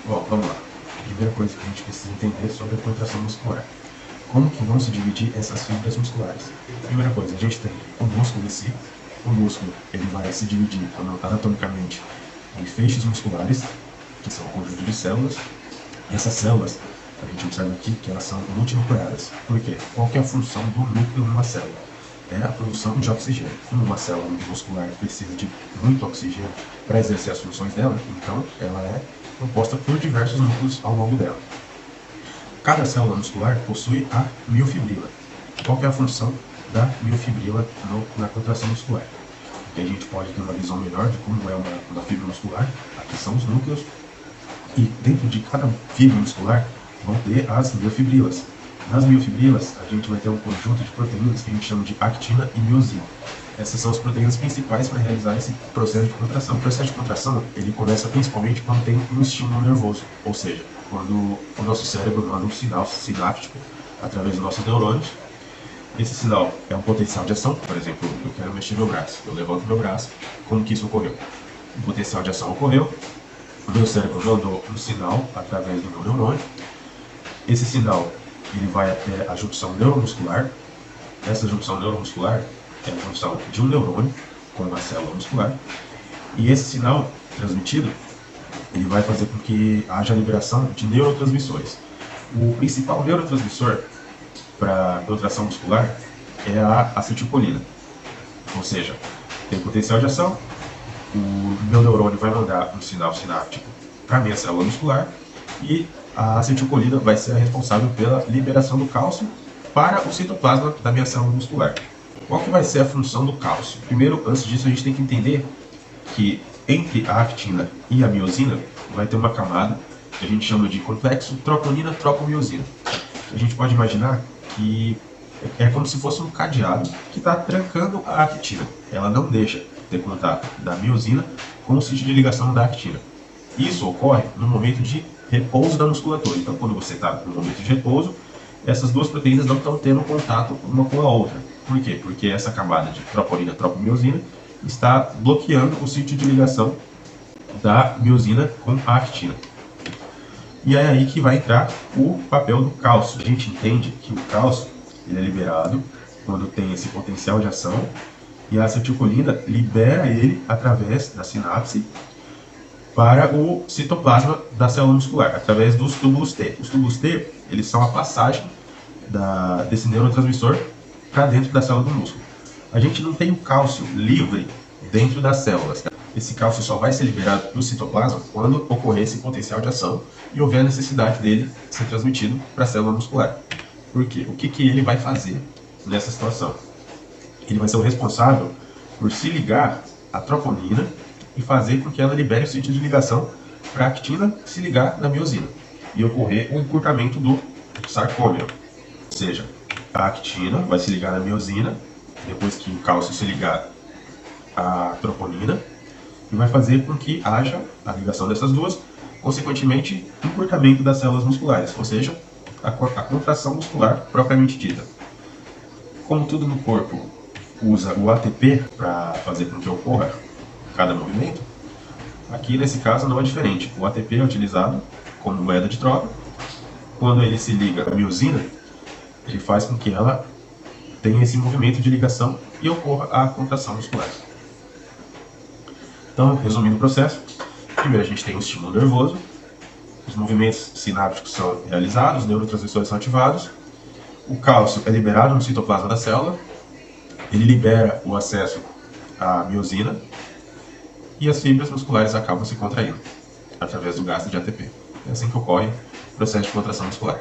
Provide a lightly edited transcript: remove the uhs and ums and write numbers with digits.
Bom, vamos lá. Primeira coisa que a gente precisa entender sobre a contração muscular. Como que vão se dividir essas fibras musculares? Primeira coisa, a gente tem o músculo em si. O músculo ele vai se dividir anatomicamente em feixes musculares, que são um conjunto de células. E essas células, a gente observa aqui que elas são multinucleadas. Por quê? Qual que é a função do núcleo numa célula? É a produção de oxigênio. Como uma célula muscular precisa de muito oxigênio para exercer as funções dela, então ela é composta por diversos núcleos ao longo dela. Cada célula muscular possui a miofibrila. Qual que é a função da miofibrila na contração muscular? Porque a gente pode ter uma visão melhor de como é uma fibra muscular. Aqui são os núcleos. E dentro de cada fibra muscular vão ter as miofibrilas. Nas miofibrilas, a gente vai ter um conjunto de proteínas que a gente chama de actina e miosina. Essas são as proteínas principais para realizar esse processo de contração. O processo de contração ele começa principalmente quando tem um estímulo nervoso, ou seja, quando o nosso cérebro manda um sinal sináptico através dos nossos neurônios. Esse sinal é um potencial de ação, por exemplo, eu quero mexer meu braço, eu levanto meu braço, como que isso ocorreu? O potencial de ação ocorreu, o meu cérebro mandou um sinal através do meu neurônio, esse sinal ele vai até a junção neuromuscular. Essa junção neuromuscular é a junção de um neurônio com uma célula muscular, e esse sinal transmitido ele vai fazer com que haja liberação de neurotransmissores. O principal neurotransmissor para contração muscular é a acetilcolina, ou seja, tem potencial de ação, o meu neurônio vai mandar um sinal sináptico para a minha célula muscular e a acetilcolina vai ser a responsável pela liberação do cálcio para o citoplasma da minha célula muscular. Qual que vai ser a função do cálcio? Primeiro, antes disso, a gente tem que entender que entre a actina e a miosina vai ter uma camada que a gente chama de complexo troponina-tropomiosina. A gente pode imaginar que é como se fosse um cadeado que está trancando a actina. Ela não deixa ter contato da miosina com o sítio de ligação da actina. Isso ocorre no momento de repouso da musculatura. Então, quando você está no momento de repouso, essas duas proteínas não estão tendo contato uma com a outra. Por quê? Porque essa camada de troponina, tropomiosina está bloqueando o sítio de ligação da miosina com a actina. E é aí que vai entrar o papel do cálcio. A gente entende que o cálcio ele é liberado quando tem esse potencial de ação e a acetilcolina libera ele através da sinapse para o citoplasma da célula muscular, através dos túbulos T. Os túbulos T eles são a passagem desse neurotransmissor para dentro da célula do músculo. A gente não tem o cálcio livre dentro das células. Esse cálcio só vai ser liberado para o citoplasma quando ocorrer esse potencial de ação e houver a necessidade dele ser transmitido para a célula muscular. Por quê? O que ele vai fazer nessa situação? Ele vai ser o responsável por se ligar à troponina e fazer com que ela libere o sítio de ligação para a actina se ligar na miosina e ocorrer o encurtamento do sarcômero. Ou seja, a actina vai se ligar na miosina, depois que o cálcio se ligar à troponina, e vai fazer com que haja a ligação dessas duas, consequentemente, encurtamento das células musculares, ou seja, a contração muscular propriamente dita. Como tudo no corpo usa o ATP para fazer com que ocorra cada movimento, aqui nesse caso não é diferente. O ATP é utilizado como moeda de troca. Quando ele se liga à miosina, ele faz com que ela tenha esse movimento de ligação e ocorra a contração muscular. Então, resumindo o processo, primeiro a gente tem o estímulo nervoso, os movimentos sinápticos são realizados, os neurotransmissores são ativados, o cálcio é liberado no citoplasma da célula, ele libera o acesso à miosina e as fibras musculares acabam se contraindo através do gasto de ATP. É assim que ocorre o processo de contração muscular.